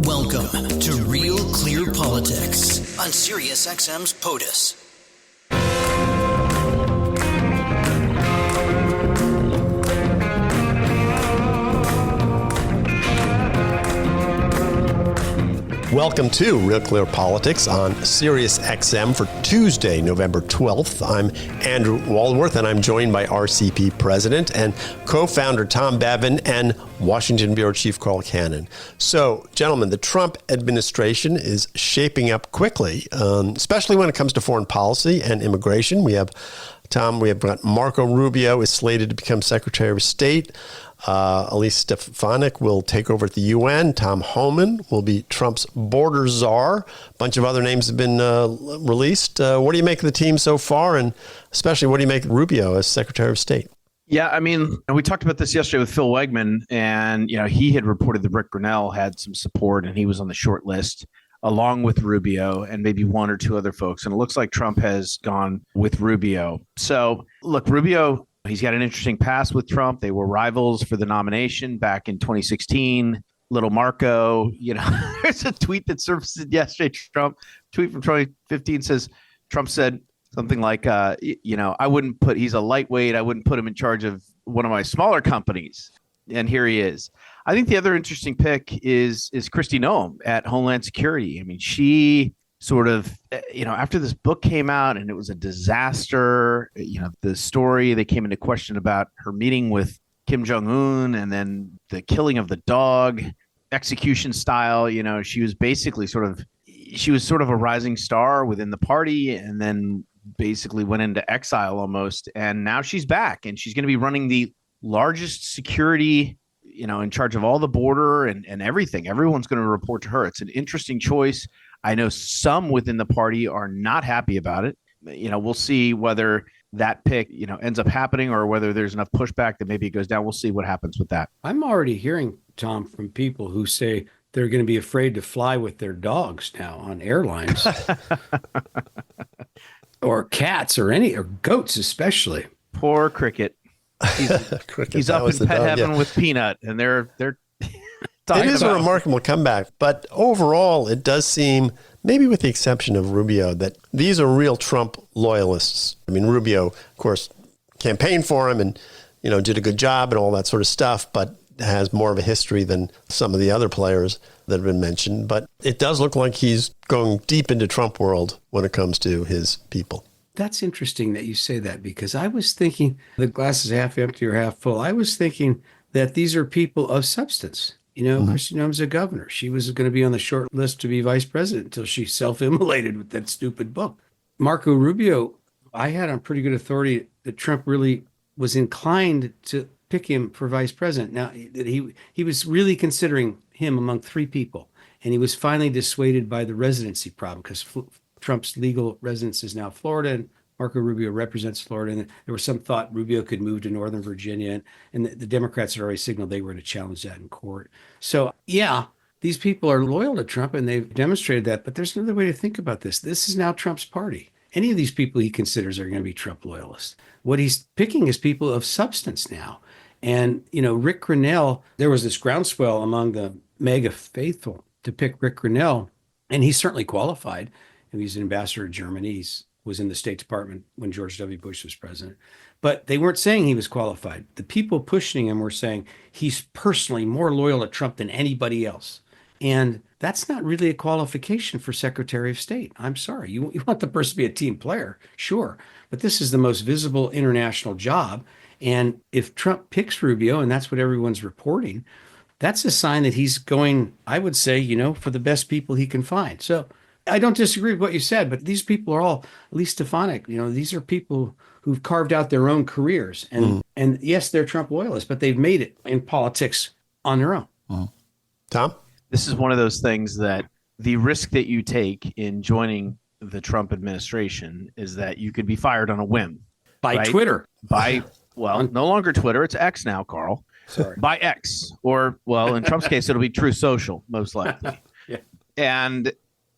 Welcome to Real Clear Politics on SiriusXM's POTUS. Welcome to Real Clear Politics on SiriusXM for Tuesday, November 12th. I'm Andrew Walworth, and I'm joined by RCP President and co-founder Tom Bevan and Washington Bureau Chief Carl Cannon. So, gentlemen, the Trump administration is shaping up quickly, especially when it comes to foreign policy and immigration. We have got Marco Rubio is slated to become Secretary of State. Elise Stefanik will take over at the UN. Tom Homan will be Trump's border czar. A bunch of other names have been released. What do you make of the team so far? And especially, what do you make of Rubio as Secretary of State? Yeah, I mean, we talked about this yesterday with Phil Wegman, and he had reported that Rick Grenell had some support, and he was on the short list along with Rubio and maybe one or two other folks. And it looks like Trump has gone with Rubio. So, look, Rubio, he's got an interesting past with Trump. They were rivals for the nomination back in 2016. Little Marco, there's a tweet that surfaced yesterday. Tweet from 2015 says, Trump said something like, he's a lightweight. I wouldn't put him in charge of one of my smaller companies. And here he is. I think the other interesting pick is Kristi Noem at Homeland Security. I mean, she sort of, after this book came out and it was a disaster, the story, they came into question about her meeting with Kim Jong-un and then the killing of the dog, execution style, she was basically sort of a rising star within the party and then basically went into exile almost. And now she's back and she's going to be running the largest security, in charge of all the border and everything. Everyone's going to report to her. It's an interesting choice. I know some within the party are not happy about it. We'll see whether that pick, ends up happening or whether there's enough pushback that maybe it goes down. We'll see what happens with that. I'm already hearing, Tom, from people who say they're going to be afraid to fly with their dogs now on airlines or cats or goats, especially. Poor Cricket. He's up in pet heaven with Peanut, and they're it is a remarkable comeback, but overall, it does seem, maybe with the exception of Rubio, that these are real Trump loyalists. I mean, Rubio, of course, campaigned for him and, did a good job and all that sort of stuff, but has more of a history than some of the other players that have been mentioned. But it does look like he's going deep into Trump world when it comes to his people. That's interesting that you say that, because I was thinking the glass is half empty or half full. I was thinking that these are people of substance. Kristi Noem's a governor. She was going to be on the short list to be vice president until she self-immolated with that stupid book. Marco Rubio, I had on pretty good authority that Trump really was inclined to pick him for vice president. Now, he was really considering him among three people, and he was finally dissuaded by the residency problem because Trump's legal residence is now Florida, and Marco Rubio represents Florida. And there was some thought Rubio could move to Northern Virginia, and the Democrats had already signaled they were going to challenge that in court. So, yeah, these people are loyal to Trump, and they've demonstrated that. But there's another way to think about this. This is now Trump's party. Any of these people he considers are going to be Trump loyalists. What he's picking is people of substance now. And, Rick Grenell, there was this groundswell among the MAGA faithful to pick Rick Grenell, and he's certainly qualified. He's an ambassador to Germany. He was in the State Department when George W. Bush was president. But they weren't saying he was qualified. The people pushing him were saying he's personally more loyal to Trump than anybody else. And that's not really a qualification for Secretary of State. I'm sorry. You want the person to be a team player, sure. But this is the most visible international job. And if Trump picks Rubio, and that's what everyone's reporting, that's a sign that he's going, I would say, for the best people he can find. So I don't disagree with what you said, but these people are all, Elise Stefanik, these are people who've carved out their own careers. And yes, they're Trump loyalists, but they've made it in politics on their own. Tom? This is one of those things that the risk that you take in joining the Trump administration is that you could be fired on a whim. By Twitter. No longer Twitter. It's X now, Carl. Sorry. By X. Or, in Trump's case, it'll be True Social, most likely. Yeah. And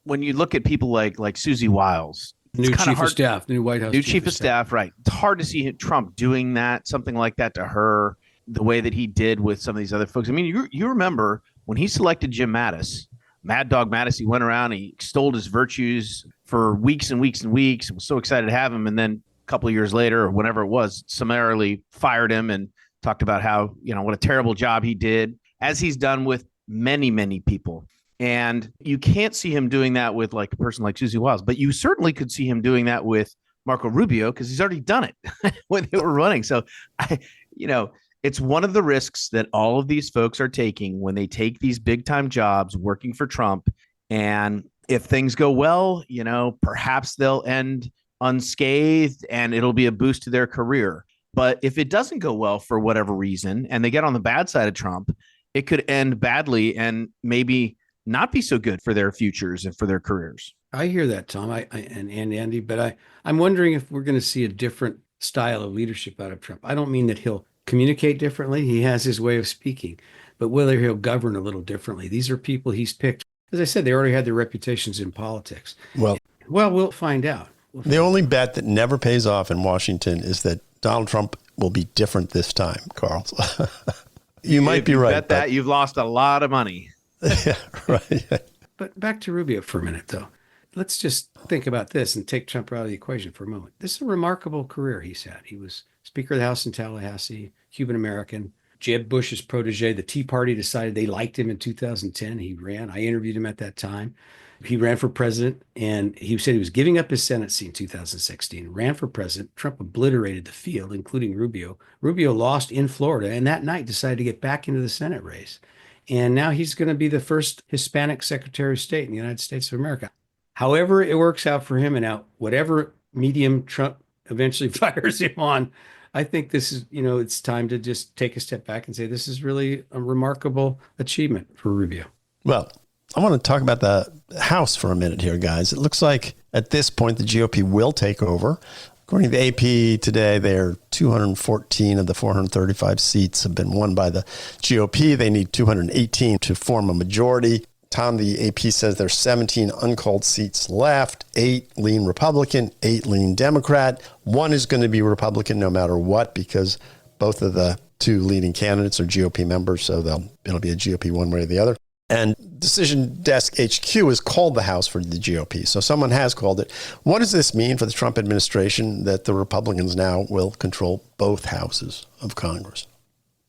when you look at people like Susie Wiles, new chief of staff, new White House new chief of staff, right? It's hard to see Trump doing something like that to her, the way that he did with some of these other folks. I mean, you remember when he selected Jim Mattis Mad Dog Mattis, went around, he extolled his virtues for weeks and weeks and weeks, and was so excited to have him. And then a couple of years later, or whenever it was, summarily fired him and talked about how, what a terrible job he did, as he's done with many, many people. And you can't see him doing that with like a person like Susie Wiles, but you certainly could see him doing that with Marco Rubio, because he's already done it when they were running. So, it's one of the risks that all of these folks are taking when they take these big time jobs working for Trump. And if things go well, perhaps they'll end unscathed and it'll be a boost to their career. But if it doesn't go well for whatever reason and they get on the bad side of Trump, it could end badly and maybe not be so good for their futures and for their careers. I hear that, Tom, and Andy, but I'm wondering if we're going to see a different style of leadership out of Trump. I don't mean that he'll communicate differently. He has his way of speaking, but whether he'll govern a little differently. These are people he's picked. As I said, they already had their reputations in politics. Well, we'll find out. The only bet that never pays off in Washington is that Donald Trump will be different this time, Carl. You might be right. Bet that you've lost a lot of money. Yeah, right. But back to Rubio for a minute, though. Let's just think about this and take Trump out of the equation for a moment. This is a remarkable career he's had. He was Speaker of the House in Tallahassee, Cuban-American, Jeb Bush's protege. The Tea Party decided they liked him in 2010. He ran. I interviewed him at that time. He ran for president, and he said he was giving up his Senate seat in 2016, ran for president. Trump obliterated the field, including Rubio. Rubio lost in Florida, and that night decided to get back into the Senate race. And now he's going to be the first Hispanic Secretary of State in the United States of America. However it works out for him, and out whatever medium Trump eventually fires him on, I think this is, it's time to just take a step back and say this is really a remarkable achievement for Rubio. Well, I want to talk about the House for a minute here, guys. It looks like at this point, the GOP will take over. According to the AP today, 214 of the 435 seats have been won by the GOP. They need 218 to form a majority. Tom, the AP says there's 17 uncalled seats left, 8 lean Republican, 8 lean Democrat. 1 is going to be Republican no matter what, because both of the 2 leading candidates are GOP members, so it'll be a GOP one way or the other. And Decision Desk HQ has called the House for the GOP. So someone has called it. What does this mean for the Trump administration that the Republicans now will control both houses of Congress?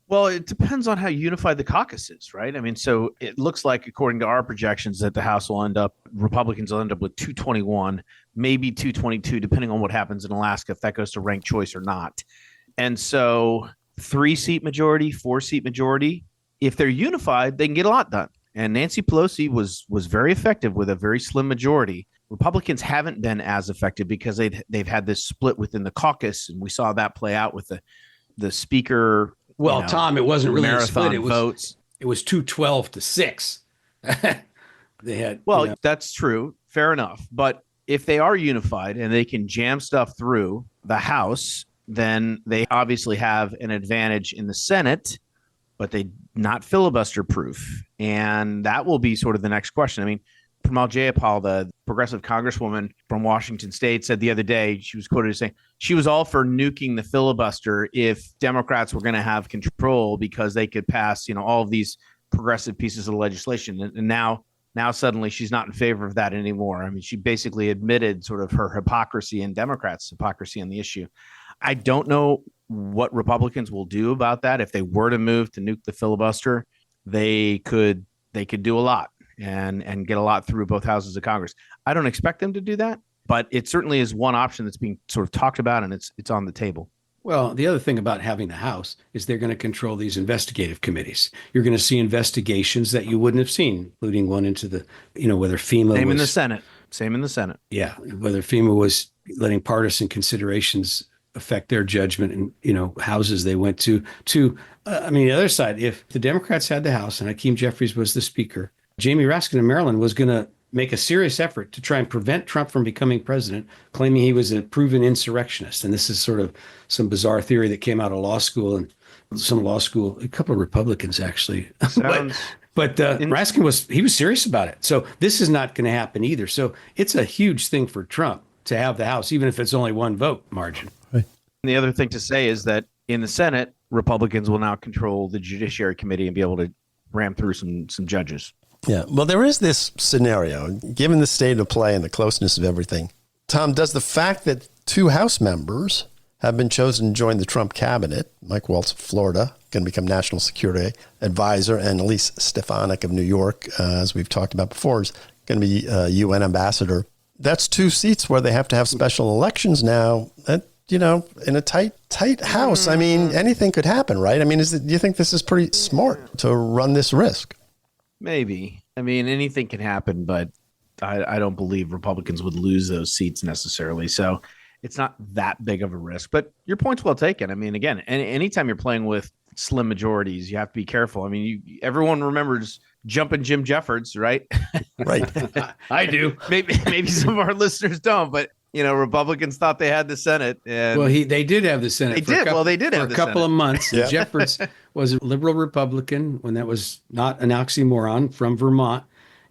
Well, it depends on how unified the caucus is, right? I mean, so it looks like, according to our projections, that the House Republicans will end up with 221, maybe 222, depending on what happens in Alaska, if that goes to ranked choice or not. And so 3-seat majority, 4-seat majority, if they're unified, they can get a lot done. And Nancy Pelosi was very effective with a very slim majority. Republicans haven't been as effective because they've had this split within the caucus, and we saw that play out with the speaker. Well, Tom, it wasn't really a split. Votes. It was 212 to 6. They had. That's true. Fair enough. But if they are unified and they can jam stuff through the House, then they obviously have an advantage in the Senate, but they not filibuster proof. And that will be sort of the next question. I mean, Premal Jayapal, the progressive congresswoman from Washington State, said the other day, she was quoted as saying she was all for nuking the filibuster if Democrats were going to have control because they could pass, all of these progressive pieces of legislation. And now suddenly she's not in favor of that anymore. I mean, she basically admitted sort of her hypocrisy and Democrats' hypocrisy on the issue. I don't know what Republicans will do about that. If they were to move to nuke the filibuster, they could do a lot and get a lot through both houses of Congress. I don't expect them to do that, but it certainly is one option that's being sort of talked about, and it's on the table. Well, the other thing about having the House is they're going to control these investigative committees. You're going to see investigations that you wouldn't have seen, including one into the, whether FEMA Same in the Senate. Yeah. Whether FEMA was letting partisan considerations affect their judgment and, houses they went to. The other side, if the Democrats had the House and Hakeem Jeffries was the speaker, Jamie Raskin of Maryland was going to make a serious effort to try and prevent Trump from becoming president, claiming he was a proven insurrectionist. And this is sort of some bizarre theory that came out of law school, and a couple of Republicans actually. But Raskin was serious about it. So this is not going to happen either. So it's a huge thing for Trump to have the House, even if it's only one vote margin. Right. And the other thing to say is that in the Senate, Republicans will now control the Judiciary Committee and be able to ram through some judges. Yeah. Well, there is this scenario, given the state of play and the closeness of everything. Tom, does the fact that 2 House members have been chosen to join the Trump cabinet, Mike Waltz of Florida, going to become national security advisor, and Elise Stefanik of New York, as we've talked about before, is going to be UN ambassador. That's 2 seats where they have to have special elections now. That, in a tight House, I mean, anything could happen, right? I mean, do you think this is pretty smart to run this risk? Maybe. I mean, anything can happen, but I don't believe Republicans would lose those seats necessarily. So it's not that big of a risk. But your point's well taken. I mean, again, anytime you're playing with slim majorities, you have to be careful. I mean, everyone remembers jumping Jim Jeffords, right? Right. I do. Maybe some of our listeners don't, but Republicans thought they had the Senate. And well, they did have the Senate. They did have a couple of months. Yeah. Jeffords was a liberal Republican when that was not an oxymoron, from Vermont.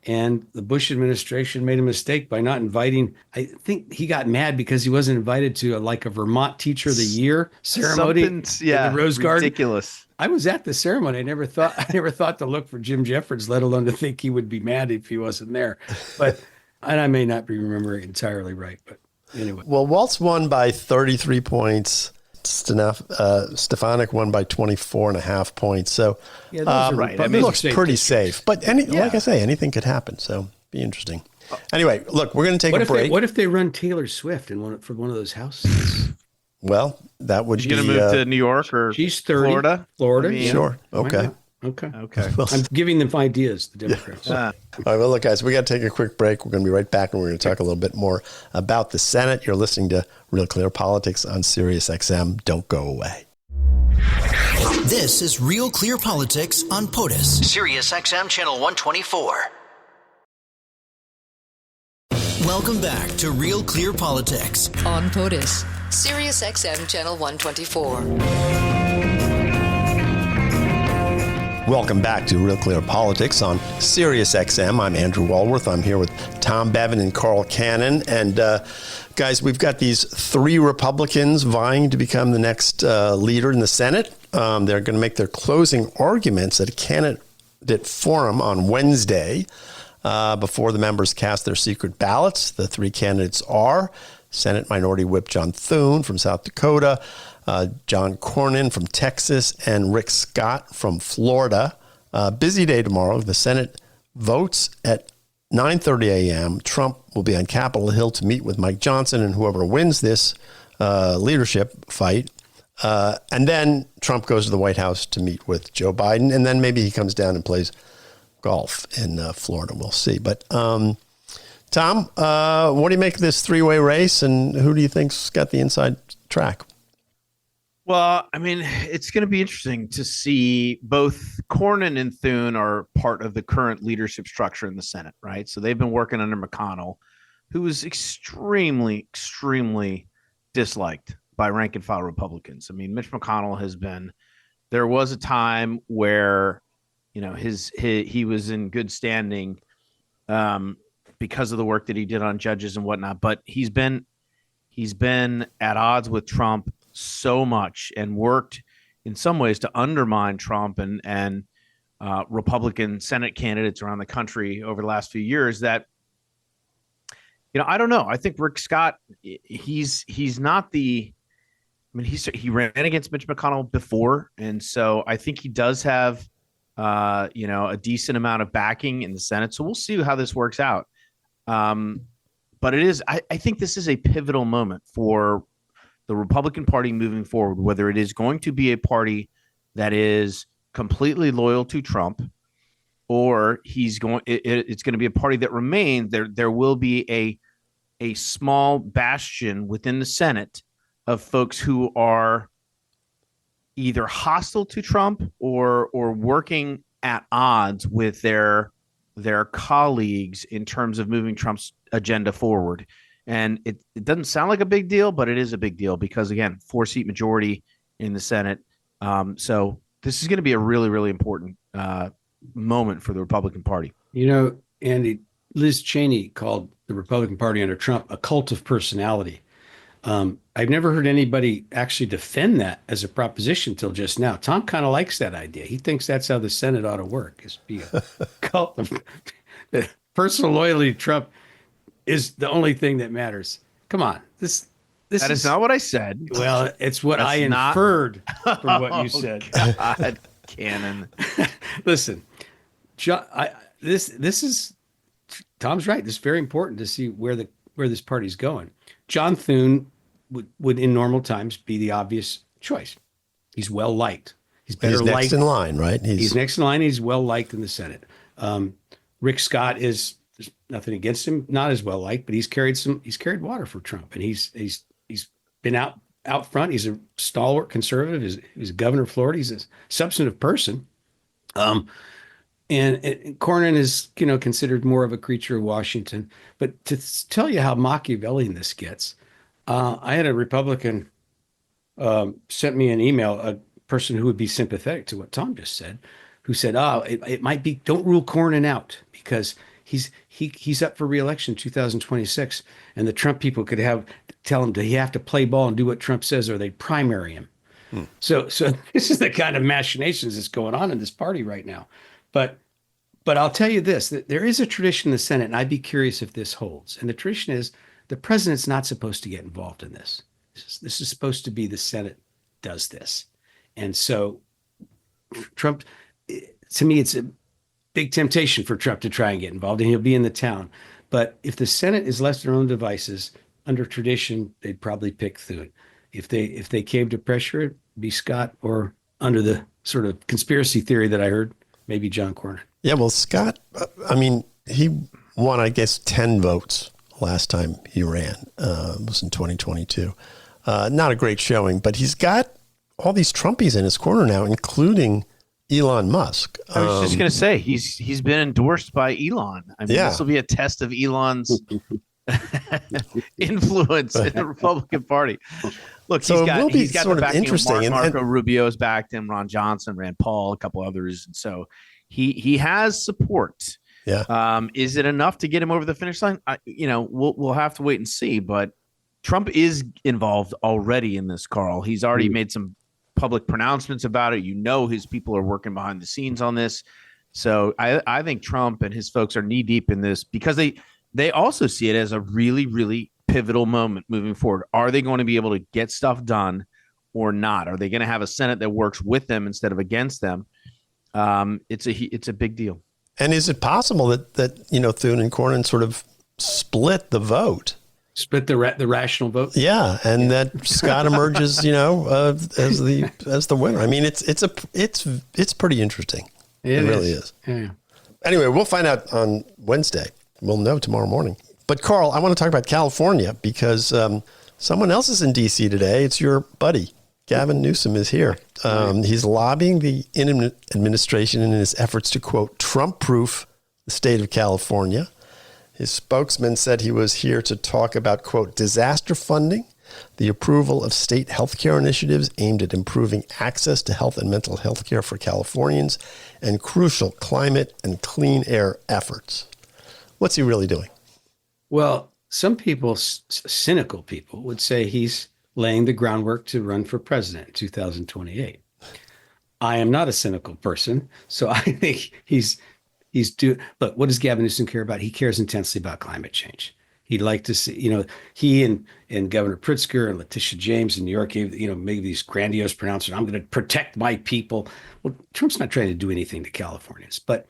And the Bush administration made a mistake by not inviting. I think he got mad because he wasn't invited to a Vermont Teacher of the Year ceremony in the Rose Garden. Ridiculous. I was at the ceremony. I never thought to look for Jim Jeffords, let alone to think he would be mad if he wasn't there. And I may not be remembering entirely right, but anyway. Well, Waltz won by 33 points. Stefanik won by 24.5 points. So, yeah, those are right. It looks pretty safe. But like I say, anything could happen. So, be interesting. Anyway, look, we're going to take a break. What if they run Taylor Swift for one of those houses? Well, that would be. She's going to move to New York or she's 30, Florida. I mean, sure. Okay. Okay. Well, I'm giving them ideas, the Democrats. All right. Well, look, guys, we got to take a quick break. We're going to be right back, and we're going to talk a little bit more about the Senate. You're listening to Real Clear Politics on Sirius XM. Don't go away. This is Real Clear Politics on POTUS, Sirius XM Channel 124. Welcome back to Real Clear Politics on POTUS, Sirius XM Channel 124. Welcome back to Real Clear Politics on Sirius XM. I'm Andrew Walworth. I'm here with Tom Bevan and Carl Cannon. And guys, we've got these 3 Republicans vying to become the next leader in the Senate. They're going to make their closing arguments at a candidate forum on Wednesday before the members cast their secret ballots. The 3 candidates are Senate Minority Whip John Thune from South Dakota, John Cornyn from Texas, and Rick Scott from Florida. Busy day tomorrow. The Senate votes at 9:30 a.m. Trump will be on Capitol Hill to meet with Mike Johnson and whoever wins this leadership fight. And then Trump goes to the White House to meet with Joe Biden. And then maybe he comes down and plays golf in Florida. We'll see. But Tom, what do you make of this 3-way race? And who do you think's got the inside track? Well, I mean, it's going to be interesting to see. Both Cornyn and Thune are part of the current leadership structure in the Senate, right? So they've been working under McConnell, who was extremely, extremely disliked by rank and file Republicans. I mean, Mitch McConnell has been, there was a time where, he was in good standing because of the work that he did on judges and whatnot, but he's been at odds with Trump so much and worked in some ways to undermine Trump and Republican Senate candidates around the country over the last few years that, I don't know. I think Rick Scott, he's not he ran against Mitch McConnell before. And so I think he does have, a decent amount of backing in the Senate. So we'll see how this works out. But I think this is a pivotal moment for the Republican Party moving forward, whether it is going to be a party that is completely loyal to Trump, or it's going to be a party that remains there. There will be a small bastion within the Senate of folks who are either hostile to Trump or working at odds with their colleagues in terms of moving Trump's agenda forward. And it doesn't sound like a big deal, but it is a big deal because, again, 4-seat majority in the Senate. So this is going to be a really, really important moment for the Republican Party. Andy, Liz Cheney called the Republican Party under Trump a cult of personality. I've never heard anybody actually defend that as a proposition till just now. Tom kind of likes that idea. He thinks that's how the Senate ought to work, is be a cult of personal loyalty to Trump is the only thing that matters. Come on. This That is not what I said. Well, it's what I inferred from what you said. God, Cannon. Listen, John, this is Tom's right. This is very important to see where this party's going. John Thune would in normal times be the obvious choice. He's well liked. He's better liked. He's next in line, right? He's next in line. He's well liked in the Senate. Rick Scott is, there's nothing against him, not as well liked, but he's carried water for Trump, and he's been out front. He's a stalwart conservative. He's governor of Florida. He's a substantive person. And Cornyn is, considered more of a creature of Washington. But to tell you how Machiavellian this gets, I had a Republican sent me an email, a person who would be sympathetic to what Tom just said, who said, it might be, don't rule Cornyn out because he's up for re-election in 2026, and the Trump people could tell him he have to play ball and do what Trump says, or they'd primary him. So this is the kind of machinations that's going on in this party right now. But I'll tell you this, that there is a tradition in the Senate, and I'd be curious if this holds. And the tradition is the president's not supposed to get involved in this. This is supposed to be the Senate does this. And so Trump, to me, it's a big temptation for Trump to try and get involved, and he'll be in the town. But if the Senate is left to their own devices, under tradition, they'd probably pick Thune. If they came to pressure, it'd be Scott, or under the sort of conspiracy theory that I heard, maybe John Cornyn. Yeah, well, Scott, he won, I guess, 10 votes last time he ran. It was in 2022. Not a great showing, but he's got all these Trumpies in his corner now, including Elon Musk. I was just going to say, he's been endorsed by Elon. This will be a test of Elon's influence in the Republican Party. Look, so he's got sort the of backing interesting. of Marco Rubio's backed him, Ron Johnson, Rand Paul, a couple others, and so he has support. Yeah. Is it enough to get him over the finish line? We'll have to wait and see. But Trump is involved already in this, Carl. He's already made some public pronouncements about it. His people are working behind the scenes on this. So I think Trump and his folks are knee deep in this because they also see it as a really, really pivotal moment moving forward. Are they going to be able to get stuff done or not? Are they going to have a Senate that works with them instead of against them? It's a big deal. And is it possible that Thune and Cornyn sort of split the vote? Split the rational vote? Yeah, and that Scott emerges, as the winner. I mean, it's pretty interesting. It really is. Yeah. Anyway, we'll find out on Wednesday. We'll know tomorrow morning. But Carl, I want to talk about California because someone else is in D.C. today. It's your buddy, Gavin Newsom, is here. He's lobbying the administration in his efforts to, quote, Trump-proof the state of California. His spokesman said he was here to talk about, quote, disaster funding, the approval of state health care initiatives aimed at improving access to health and mental health care for Californians, and crucial climate and clean air efforts. What's he really doing? Well, some people, cynical people, would say he's laying the groundwork to run for president in 2028. I am not a cynical person, so I think but what does Gavin Newsom care about? He cares intensely about climate change. He'd like to see, he and Governor Pritzker and Letitia James in New York gave, maybe these grandiose pronouncements. I'm going to protect my people. Well, Trump's not trying to do anything to Californians, but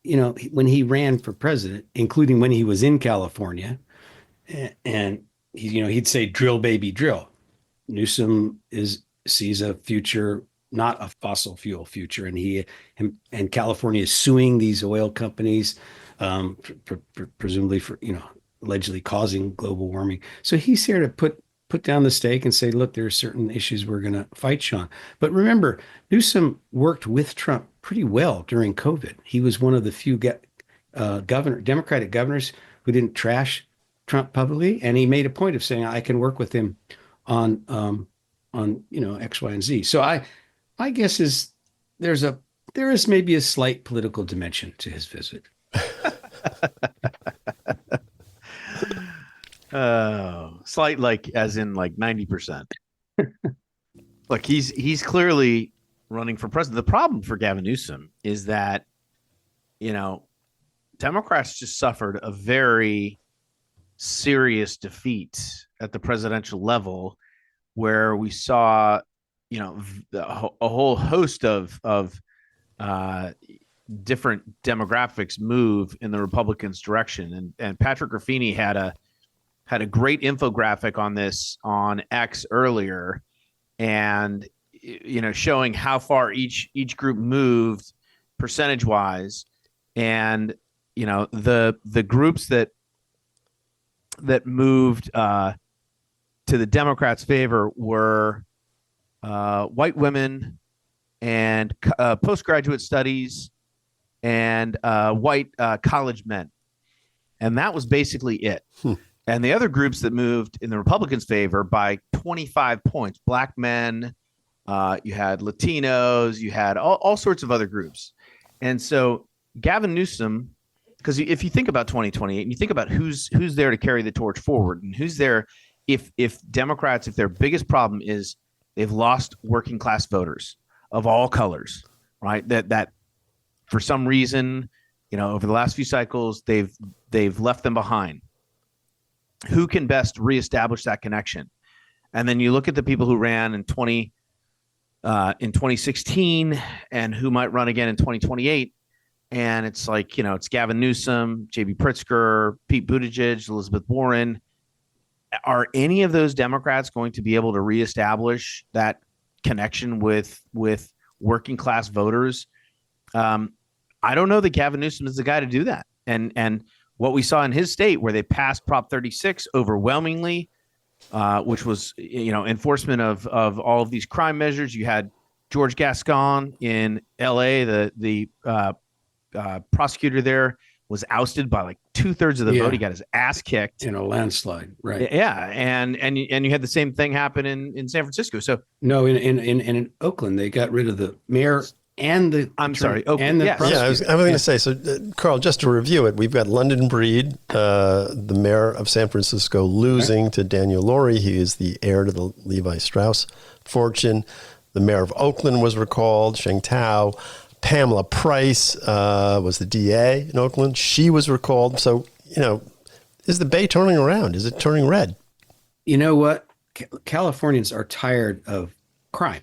when he ran for president, including when he was in California, and he'd say, drill, baby, drill. Newsom sees a future, not a fossil fuel future, and California is suing these oil companies, presumably for allegedly causing global warming. So he's here to put down the stake and say, look, there are certain issues we're going to fight you on. But remember, Newsom worked with Trump pretty well during COVID. He was one of the few Democratic governors who didn't trash Trump publicly, and he made a point of saying, I can work with him on X, Y, and Z. So my guess is there is maybe a slight political dimension to his visit. Slight, like as in like 90%. Look, he's clearly running for president. The problem for Gavin Newsom is that, Democrats just suffered a very serious defeat at the presidential level, where we saw, a whole host of different demographics move in the Republicans' direction. And Patrick Ruffini had a great infographic on this on X earlier, and showing how far each group moved percentage wise, and the groups that moved to the Democrats' favor were white women and postgraduate studies and white college men, and that was basically it. And the other groups that moved in the Republicans' favor by 25 points, black men, you had Latinos, you had all sorts of other groups. And so Gavin Newsom, because if you think about 2028 and you think about who's there to carry the torch forward, and who's there, if Democrats, if their biggest problem is they've lost working class voters of all colors, right? That for some reason, over the last few cycles, they've left them behind. Who can best reestablish that connection? And then you look at the people who ran in 2016 and who might run again in 2028. And it's like, it's Gavin Newsom, J.B. Pritzker, Pete Buttigieg, Elizabeth Warren. Are any of those Democrats going to be able to reestablish that connection with working class voters? I don't know that Gavin Newsom is the guy to do that. And what we saw in his state, where they passed Prop 36 overwhelmingly, which was enforcement of all of these crime measures. You had George Gascon in L.A. The prosecutor there was ousted by like 2/3 of the vote. He got his ass kicked in a landslide, right? Yeah, and you had the same thing happen in San Francisco. So no, in Oakland, they got rid of the mayor and the Oakland, I was going to say. So, Carl, just to review it, we've got London Breed, the mayor of San Francisco, losing to Daniel Lurie. He is the heir to the Levi Strauss fortune. The mayor of Oakland was recalled, Sheng Tao. Pamela Price was the DA in Oakland. She was recalled. So, is the Bay turning around? Is it turning red? You know what? Californians are tired of crime.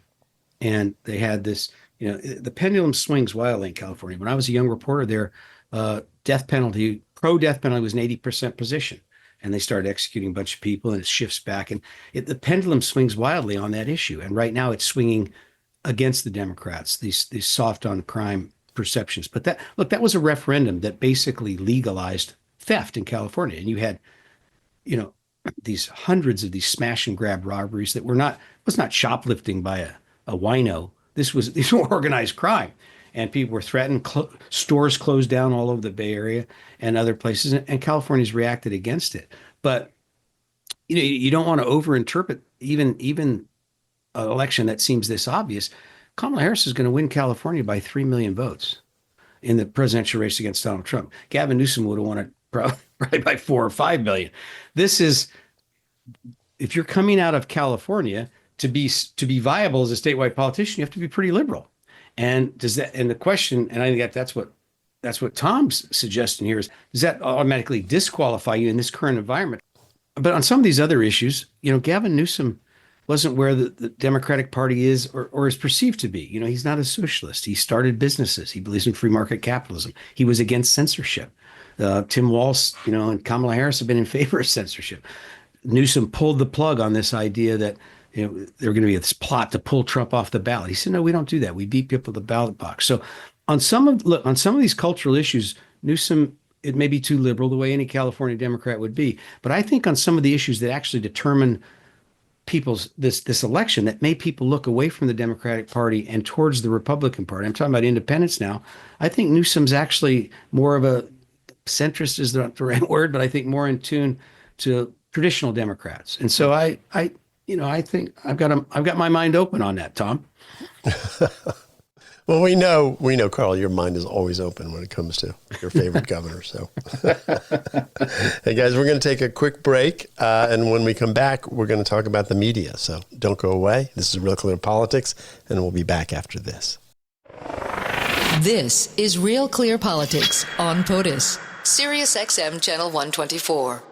And they had this, the pendulum swings wildly in California. When I was a young reporter there, pro death penalty was an 80% position. And they started executing a bunch of people, and it shifts back. And the pendulum swings wildly on that issue. And right now it's swinging against the Democrats, these soft on crime perceptions. But that was a referendum that basically legalized theft in California. And you had, these hundreds of these smash and grab robberies that was not shoplifting by a wino. These were organized crime, and people were threatened. Stores closed down all over the Bay Area and other places, and California's reacted against it. But you don't want to overinterpret even an election that seems this obvious. Kamala Harris is going to win California by 3 million votes in the presidential race against Donald Trump. Gavin Newsom would have won it probably by 4 or 5 million. This is, if you're coming out of California to be viable as a statewide politician, you have to be pretty liberal. And the question, and I think that's what Tom's suggesting here is, does that automatically disqualify you in this current environment? But on some of these other issues, Gavin Newsom wasn't where the Democratic Party is or is perceived to be. He's not a socialist. He started businesses. He believes in free market capitalism. He was against censorship. Tim Walz, and Kamala Harris have been in favor of censorship. Newsom pulled the plug on this idea that there were going to be this plot to pull Trump off the ballot. He said, no, we don't do that. We beat people at the ballot box. So on some of these cultural issues, Newsom, it may be too liberal the way any California Democrat would be. But I think on some of the issues that actually determine this election, that made people look away from the Democratic Party and towards the Republican Party. I'm talking about independents now. I think Newsom's actually more of a centrist, is not the right word, but I think more in tune to traditional Democrats. And so I think I've got my mind open on that, Tom. Well, we know, Carl, your mind is always open when it comes to your favorite governor. So, hey, guys, we're going to take a quick break. And when we come back, we're going to talk about the media. So don't go away. This is Real Clear Politics, and we'll be back after this. This is Real Clear Politics on POTUS, Sirius XM Channel 124.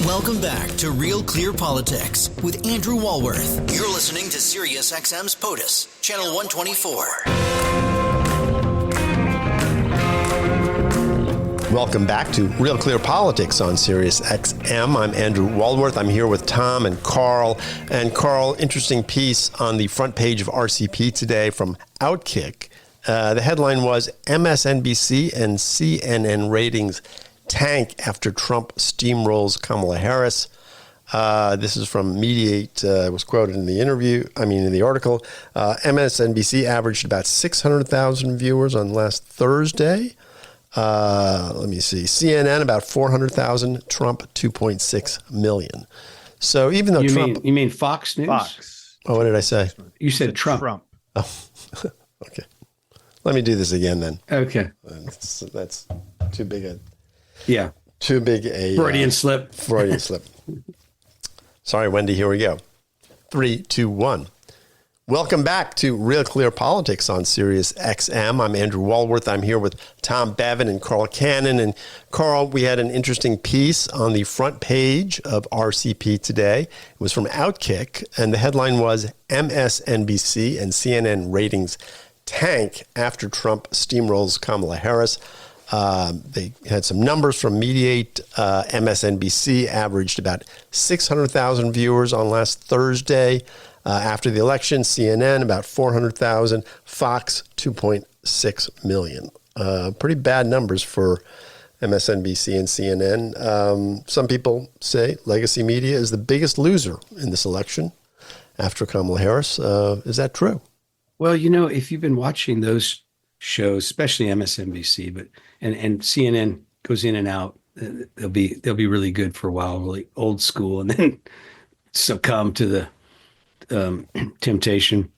Welcome back to Real Clear Politics with Andrew Walworth. You're listening to Sirius XM's POTUS, Channel 124. Welcome back to Real Clear Politics on Sirius XM. I'm Andrew Walworth. I'm here with Tom and Carl. And Carl, interesting piece on the front page of RCP today from Outkick. The headline was MSNBC and CNN ratings tank after Trump steamrolls Kamala Harris. This is from Mediate. Was quoted in the in the article. MSNBC averaged about 600,000 viewers on last Thursday. Let me see. CNN about 400,000. Trump 2.6 million. So even though you mean Fox News? Fox. Oh, what did I say? You said Trump. Oh, okay. Let me do this again then. Okay. That's too big a. Yeah. Too big a Freudian slip. Freudian slip. Sorry, Wendy. Here we go. 3, 2, 1. Welcome back to Real Clear Politics on Sirius XM. I'm Andrew Walworth. I'm here with Tom Bevan and Carl Cannon. And Carl, we had an interesting piece on the front page of RCP today. It was from Outkick, and the headline was MSNBC and CNN ratings tank after Trump steamrolls Kamala Harris. They had some numbers from Mediate. MSNBC averaged about 600,000 viewers on last Thursday. After the election, CNN about 400,000, Fox 2.6 million. Pretty bad numbers for MSNBC and CNN. Some people say legacy media is the biggest loser in this election after Kamala Harris. Is that true? Well, if you've been watching those shows, especially MSNBC, but and CNN goes in and out, they'll be really good for a while, really old school, and then succumb to the temptation.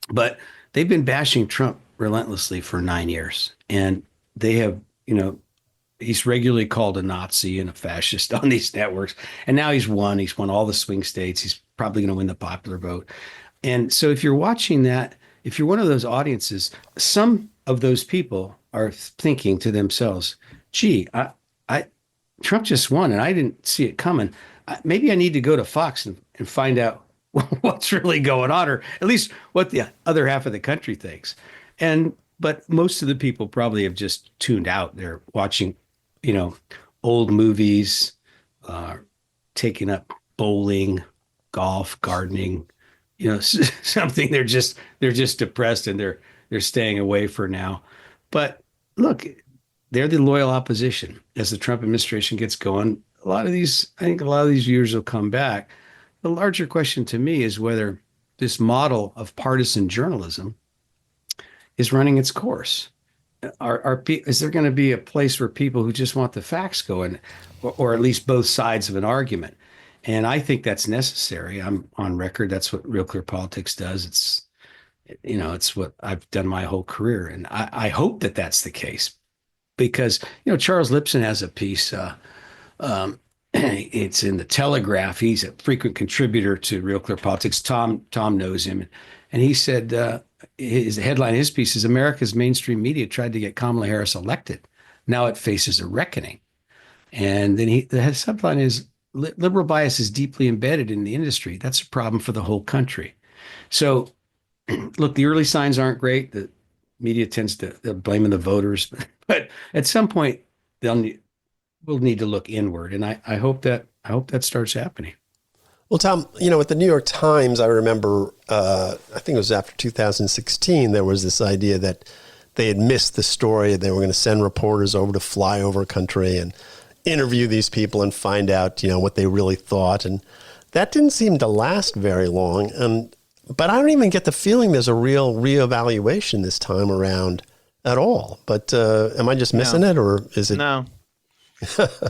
But they've been bashing Trump relentlessly for 9 years, and they have, he's regularly called a Nazi and a fascist on these networks, and now he's won all the swing states. He's probably going to win the popular vote. And so if you're watching that, if you're one of those audiences, some of those people are thinking to themselves, gee, Trump just won and I didn't see it coming. Maybe I need to go to Fox and find out what's really going on, or at least what the other half of the country thinks. But most of the people probably have just tuned out. They're watching, old movies, taking up bowling, golf, gardening, something. They're just depressed and they're staying away for now. But look, they're the loyal opposition. As the Trump administration gets going, I think a lot of these viewers will come back. The larger question to me is whether this model of partisan journalism is running its course. Is there going to be a place where people who just want the facts go in, or at least both sides of an argument? And I think that's necessary. I'm on record. That's what Real Clear Politics does. It's what I've done my whole career. And I hope that that's the case, because, Charles Lipson has a piece. It's in the Telegraph. He's a frequent contributor to Real Clear Politics. Tom knows him. And he said, his headline, his piece is America's mainstream media tried to get Kamala Harris elected. Now it faces a reckoning. And then the subline is liberal bias is deeply embedded in the industry. That's a problem for the whole country. So look, the early signs aren't great. The media tends to blame the voters, but at some point we'll need to look inward. And I hope that starts happening. Well, Tom, with the New York Times, I remember, I think it was after 2016, there was this idea that they had missed the story. They were going to send reporters over to fly over country and interview these people and find out, what they really thought. And that didn't seem to last very long. But I don't even get the feeling there's a real reevaluation this time around at all. But am I just missing it, or is it? No.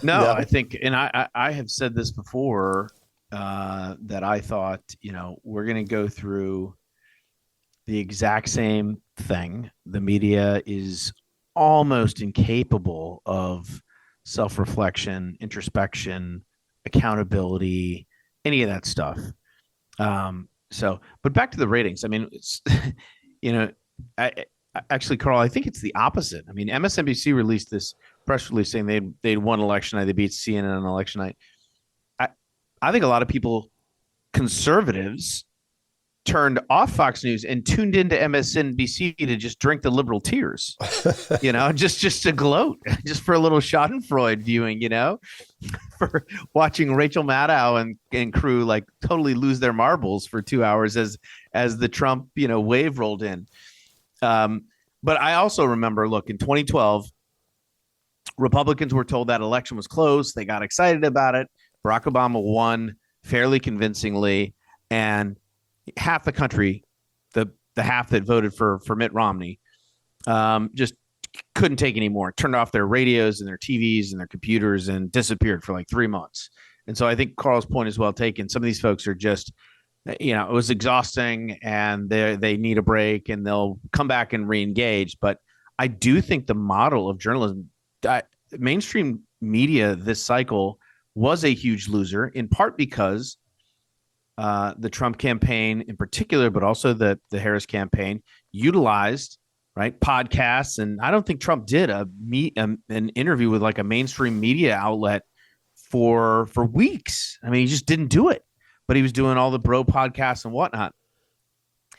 No, I think, and I have said this before, that I thought, we're going to go through the exact same thing. The media is almost incapable of self-reflection, introspection, accountability, any of that stuff. But back to the ratings. I mean, it's, actually, Carl, I think it's the opposite. I mean, MSNBC released this press release saying they'd won election night. They beat CNN on election night. I think a lot of people, conservatives, turned off Fox News and tuned into MSNBC to just drink the liberal tears, just to gloat, just for a little Schadenfreude viewing, for watching Rachel Maddow and crew like totally lose their marbles for 2 hours as the Trump, wave rolled in. But I also remember, look, in 2012, Republicans were told that election was close. They got excited about it. Barack Obama won fairly convincingly, and half the country, the half that voted for Mitt Romney, just couldn't take anymore. Turned off their radios and their TVs and their computers and disappeared for like 3 months. And so I think Carl's point is well taken. Some of these folks are just, it was exhausting and they need a break and they'll come back and re-engage. But I do think the model of journalism, mainstream media this cycle was a huge loser, in part because the Trump campaign in particular, but also the Harris campaign utilized podcasts. And I don't think Trump did an interview with like a mainstream media outlet for weeks. I mean, he just didn't do it, but he was doing all the bro podcasts and whatnot.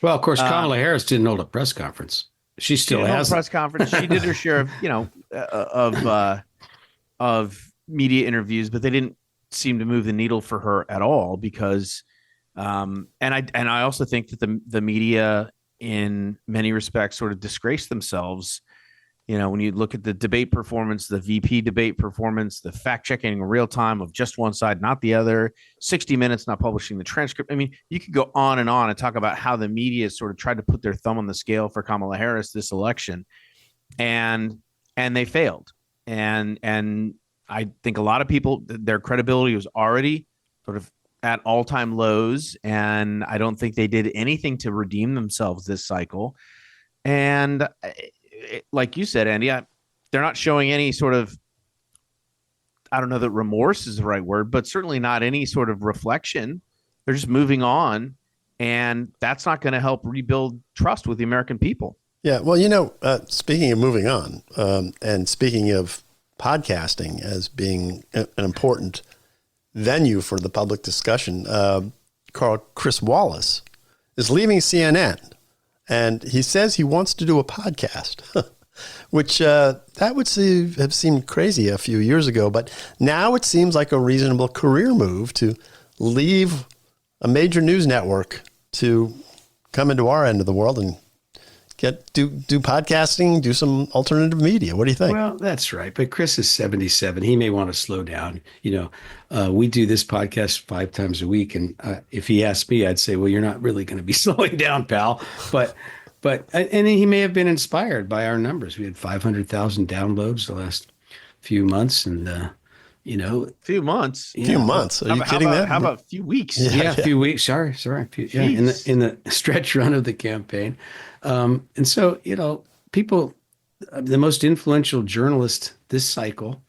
Well, of course, Kamala Harris didn't hold a press conference. She still has a press conference. She did her share of media interviews, but they didn't seem to move the needle for her at all because and I also think that the media in many respects sort of disgraced themselves. When you look at the debate performance, the VP debate performance, the fact checking in real time of just one side, not the other, 60 Minutes not publishing the transcript. I mean, you could go on and talk about how the media sort of tried to put their thumb on the scale for Kamala Harris this election, and they failed. And I think a lot of people, their credibility was already sort of at all-time lows, and I don't think they did anything to redeem themselves this cycle. And like you said, Andy, they're not showing any sort of, I don't know that remorse is the right word, but certainly not any sort of reflection. They're just moving on, and that's not going to help rebuild trust with the American people. Yeah, well, speaking of moving on, and speaking of podcasting as being an important venue for the public discussion, Chris Wallace is leaving CNN, and he says he wants to do a podcast, which that would have seemed crazy a few years ago, but now it seems like a reasonable career move to leave a major news network to come into our end of the world and do podcasting, do some alternative media. What do you think? Well, that's right. But Chris is 77. He may want to slow down. We do this podcast 5 times a week. And if he asked me, I'd say, well, you're not really going to be slowing down, pal. But he may have been inspired by our numbers. We had 500,000 downloads the last few months. And, few months. Yeah. Few months. Are you kidding that? How about a few weeks? Yeah, a few weeks. Sorry. In the stretch run of the campaign. And so, people, the most influential journalist this cycle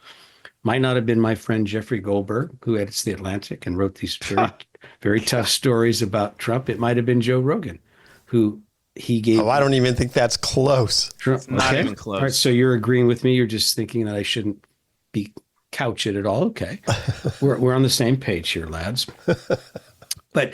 might not have been my friend Jeffrey Goldberg, who edits The Atlantic and wrote these very, very tough stories about Trump. It might have been Joe Rogan, who he gave. Oh, I don't even think that's close. Trump. Not even close. All right, so you're agreeing with me. You're just thinking that I shouldn't couch it at all. Okay. We're on the same page here, lads. But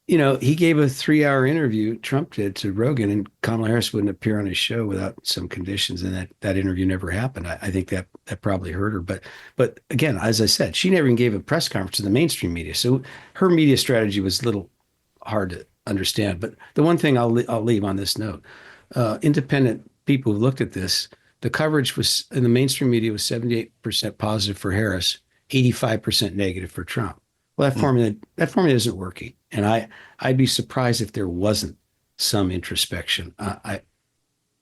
he gave a 3-hour interview, Trump did, to Rogan, and Kamala Harris wouldn't appear on his show without some conditions, and that interview never happened. I think that probably hurt her. But again, as I said, she never even gave a press conference to the mainstream media, so her media strategy was a little hard to understand. But the one thing I'll leave on this note, independent people who looked at this, the coverage was in the mainstream media was 78% positive for Harris, 85% negative for Trump. Well, that formula isn't working, and I'd be surprised if there wasn't some introspection.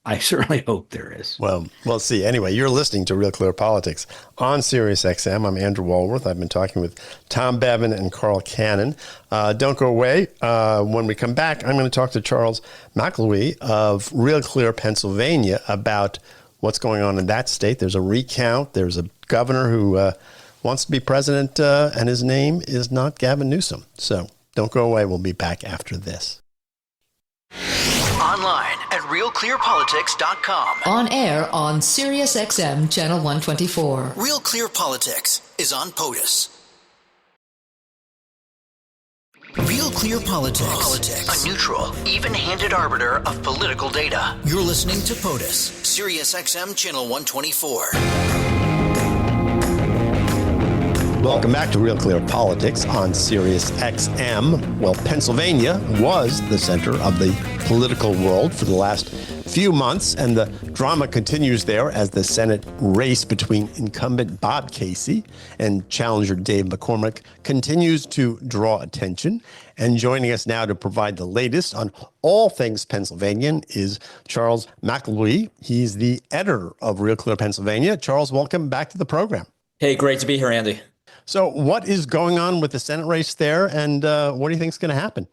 I certainly hope there is. Well, we'll see. Anyway, you're listening to Real Clear Politics on Sirius XM. I'm Andrew Walworth. I've been talking with Tom Bevan and Carl Cannon. Don't go away. When we come back, I'm going to talk to Charles McElwee of RealClear Pennsylvania about what's going on in that state. There's a recount. There's a governor who wants to be president, and his name is not Gavin Newsom. So don't go away. We'll be back after this. Online at RealClearPolitics.com. On air on Sirius XM Channel 124. Real Clear Politics is on POTUS. Real Clear Politics. A neutral, even-handed arbiter of political data. You're listening to POTUS, Sirius XM Channel 124. Welcome back to Real Clear Politics on Sirius XM. Well, Pennsylvania was the center of the political world for the last few months, and the drama continues there as the Senate race between incumbent Bob Casey and challenger Dave McCormick continues to draw attention. And joining us now to provide the latest on all things Pennsylvanian is Charles McElwee. He's the editor of Real Clear Pennsylvania. Charles, welcome back to the program. Hey, great to be here, Andy. So what is going on with the Senate race there, and what do you think is going to happen?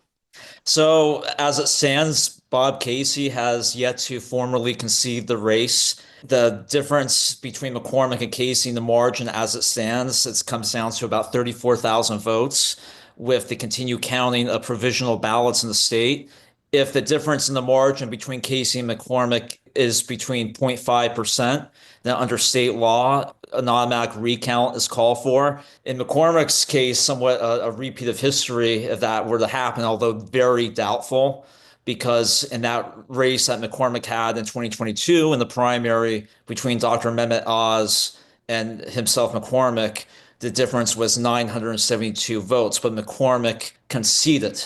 So as it stands, Bob Casey has yet to formally concede the race. The difference between McCormick and Casey in the margin as it stands, it comes down to about 34,000 votes with the continued counting of provisional ballots in the state. If the difference in the margin between Casey and McCormick is between 0.5%, then under state law, an automatic recount is called for. In McCormick's case, somewhat a repeat of history if that were to happen, although very doubtful, because in that race that McCormick had in 2022 in the primary between Dr. Mehmet Oz and himself, McCormick, the difference was 972 votes, but McCormick conceded.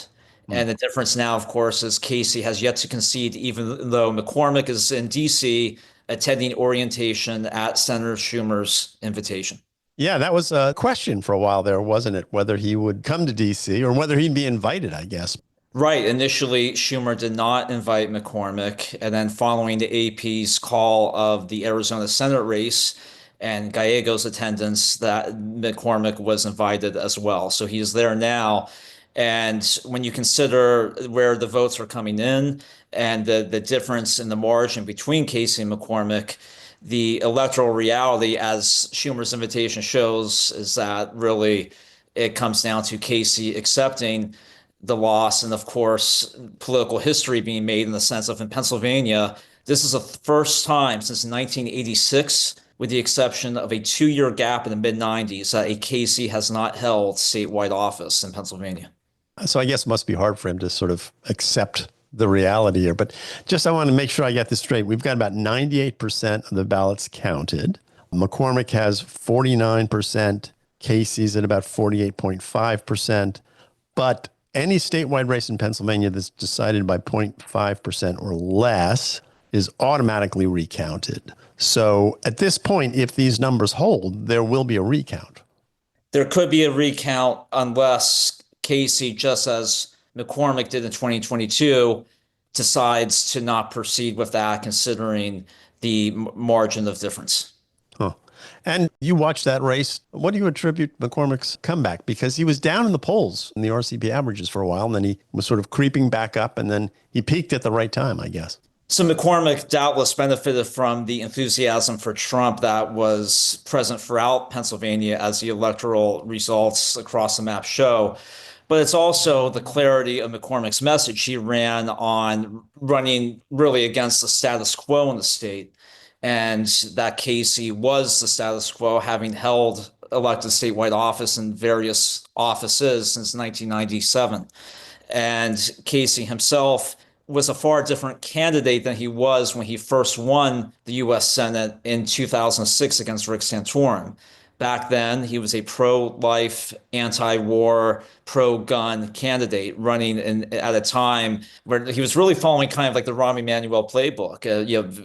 And the difference now, of course, is Casey has yet to concede, even though McCormick is in D.C. attending orientation at Senator Schumer's invitation. Yeah, that was a question for a while there, wasn't it? Whether he would come to D.C. or whether he'd be invited, I guess. Right. Initially, Schumer did not invite McCormick. And then following the AP's call of the Arizona Senate race and Gallego's attendance, that McCormick was invited as well. So he's there now. And when you consider where the votes are coming in and the difference in the margin between Casey and McCormick, the electoral reality, as Schumer's invitation shows, is that really it comes down to Casey accepting the loss. And of course, political history being made in the sense of in Pennsylvania, this is the first time since 1986, with the exception of a 2-year gap in the mid-90s, that a Casey has not held statewide office in Pennsylvania. So I guess it must be hard for him to sort of accept the reality here. But just I want to make sure I get this straight. We've got about 98% of the ballots counted. McCormick has 49%. Casey's at about 48.5%. But any statewide race in Pennsylvania that's decided by 0.5% or less is automatically recounted. So at this point, if these numbers hold, there will be a recount. There could be a recount unless Casey, just as McCormick did in 2022, decides to not proceed with that, considering the margin of difference. Huh. And you watched that race. What do you attribute McCormick's comeback? Because he was down in the polls in the RCP averages for a while, and then he was sort of creeping back up, and then he peaked at the right time, I guess. So McCormick doubtless benefited from the enthusiasm for Trump that was present throughout Pennsylvania as the electoral results across the map show. But it's also the clarity of McCormick's message. He ran on running really against the status quo in the state, and that Casey was the status quo, having held elected statewide office in various offices since 1997. And Casey himself was a far different candidate than he was when he first won the U.S. Senate in 2006 against Rick Santorum. Back then, he was a pro-life, anti-war, pro-gun candidate running at a time where he was really following kind of like the Rahm Emanuel playbook,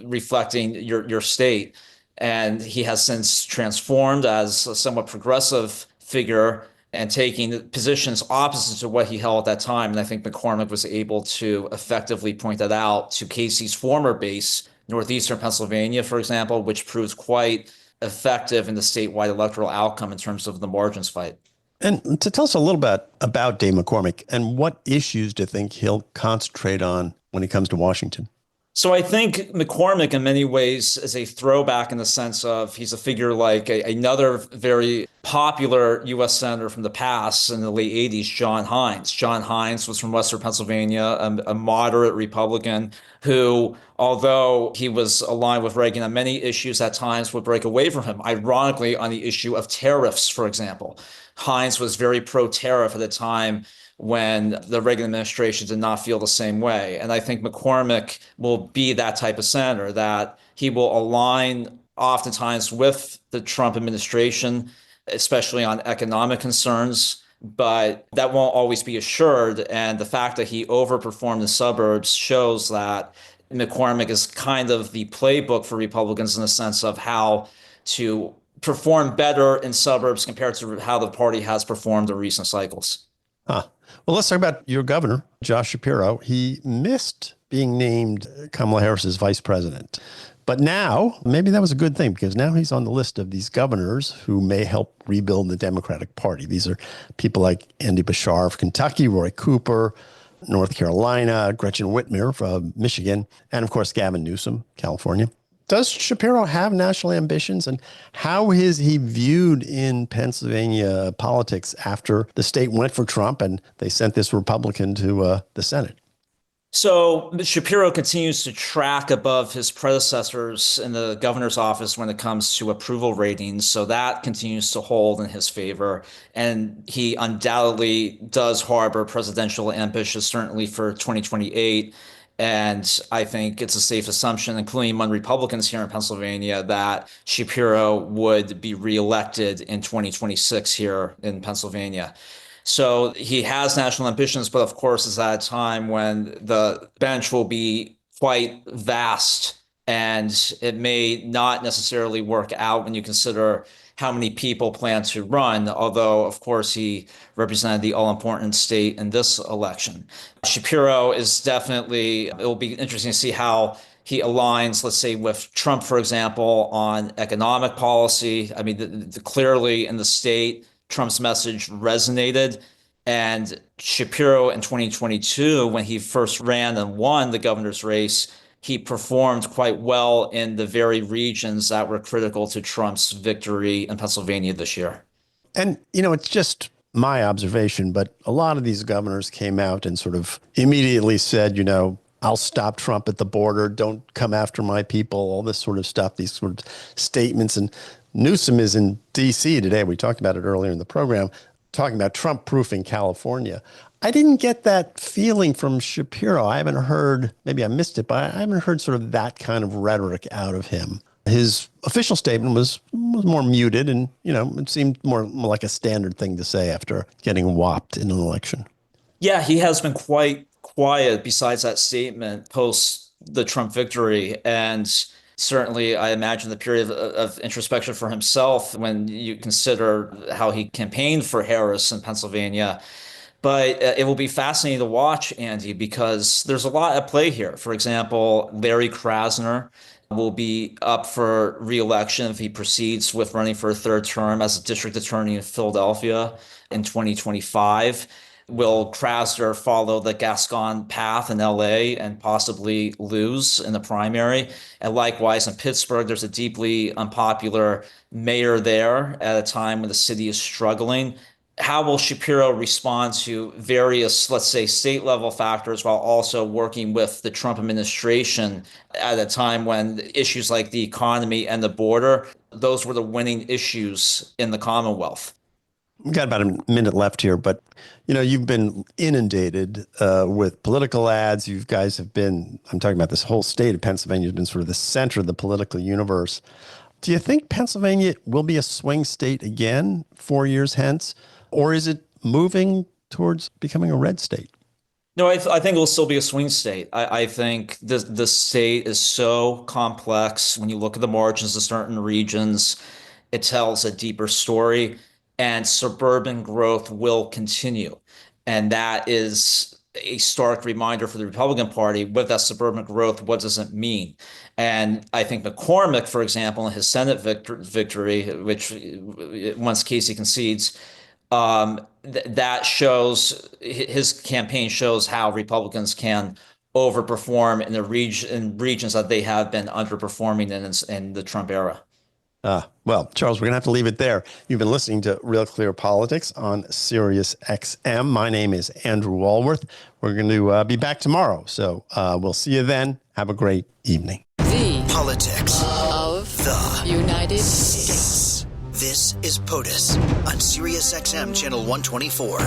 reflecting your state. And he has since transformed as a somewhat progressive figure and taking positions opposite to what he held at that time. And I think McCormick was able to effectively point that out to Casey's former base, northeastern Pennsylvania, for example, which proved quite effective in the statewide electoral outcome in terms of the margins fight. And to tell us a little bit about Dave McCormick and what issues do you think he'll concentrate on when he comes to Washington? So I think McCormick in many ways is a throwback in the sense of he's a figure like another very popular U.S. senator from the past in the late 80s, John Hines. John Hines was from Western Pennsylvania, a moderate Republican who, although he was aligned with Reagan on many issues, at times would break away from him. Ironically, on the issue of tariffs, for example, Hines was very pro-tariff at the time when the Reagan administration did not feel the same way. And I think McCormick will be that type of senator, that he will align oftentimes with the Trump administration, especially on economic concerns, but that won't always be assured. And the fact that he overperformed the suburbs shows that McCormick is kind of the playbook for Republicans in the sense of how to perform better in suburbs compared to how the party has performed in recent cycles. Huh. Well, let's talk about your governor, Josh Shapiro. He missed being named Kamala Harris's vice president. But now, maybe that was a good thing, because now he's on the list of these governors who may help rebuild the Democratic Party. These are people like Andy Bashar of Kentucky, Roy Cooper, North Carolina, Gretchen Whitmer from Michigan, and of course, Gavin Newsom, California. Does Shapiro have national ambitions, and how is he viewed in Pennsylvania politics after the state went for Trump and they sent this Republican to the Senate? So Shapiro continues to track above his predecessors in the governor's office when it comes to approval ratings. So that continues to hold in his favor. And he undoubtedly does harbor presidential ambitions, certainly for 2028. And I think it's a safe assumption, including among Republicans here in Pennsylvania, that Shapiro would be reelected in 2026 here in Pennsylvania. So he has national ambitions, but of course, it's at a time when the bench will be quite vast, and it may not necessarily work out when you consider how many people plan to run, although, of course, he represented the all-important state in this election. Shapiro is definitely, it will be interesting to see how he aligns, let's say, with Trump, for example, on economic policy. I mean, clearly in the state, Trump's message resonated. And Shapiro in 2022, when he first ran and won the governor's race, he performed quite well in the very regions that were critical to Trump's victory in Pennsylvania this year. And, you know, it's just my observation, but a lot of these governors came out and sort of immediately said, you know, I'll stop Trump at the border. Don't come after my people, all this sort of stuff, these sort of statements. And Newsom is in D.C. today. We talked about it earlier in the program, talking about Trump-proofing California. I didn't get that feeling from Shapiro. I haven't heard, maybe I missed it, but I haven't heard sort of that kind of rhetoric out of him. His official statement was more muted, and, you know, it seemed more like a standard thing to say after getting whopped in an election. Yeah, he has been quite quiet besides that statement post the Trump victory. And certainly, I imagine the period of introspection for himself when you consider how he campaigned for Harris in Pennsylvania. But it will be fascinating to watch, Andy, because there's a lot at play here. For example, Larry Krasner will be up for re-election if he proceeds with running for a third term as a district attorney in Philadelphia in 2025. Will Krasner follow the Gascon path in LA and possibly lose in the primary? And likewise, in Pittsburgh, there's a deeply unpopular mayor there at a time when the city is struggling. How will Shapiro respond to various, let's say, state level factors while also working with the Trump administration at a time when issues like the economy and the border, those were the winning issues in the Commonwealth? We've got about a minute left here, but, you know, you've been inundated with political ads. You guys have been, I'm talking about this whole state of Pennsylvania has been sort of the center of the political universe. Do you think Pennsylvania will be a swing state again 4 years hence? Or is it moving towards becoming a red state? No, I think it will still be a swing state. I think the state is so complex. When you look at the margins of certain regions, it tells a deeper story, and suburban growth will continue. And that is a stark reminder for the Republican Party with that suburban growth. What does it mean? And I think McCormick, for example, in his Senate victory, which once Casey concedes, that shows, his campaign shows how Republicans can overperform in regions that they have been underperforming in the Trump era. Well, Charles, we're going to have to leave it there. You've been listening to Real Clear Politics on Sirius XM. My name is Andrew Walworth. We're going to be back tomorrow. So we'll see you then. Have a great evening. The Politics of the United States. This is POTUS on Sirius XM Channel 124.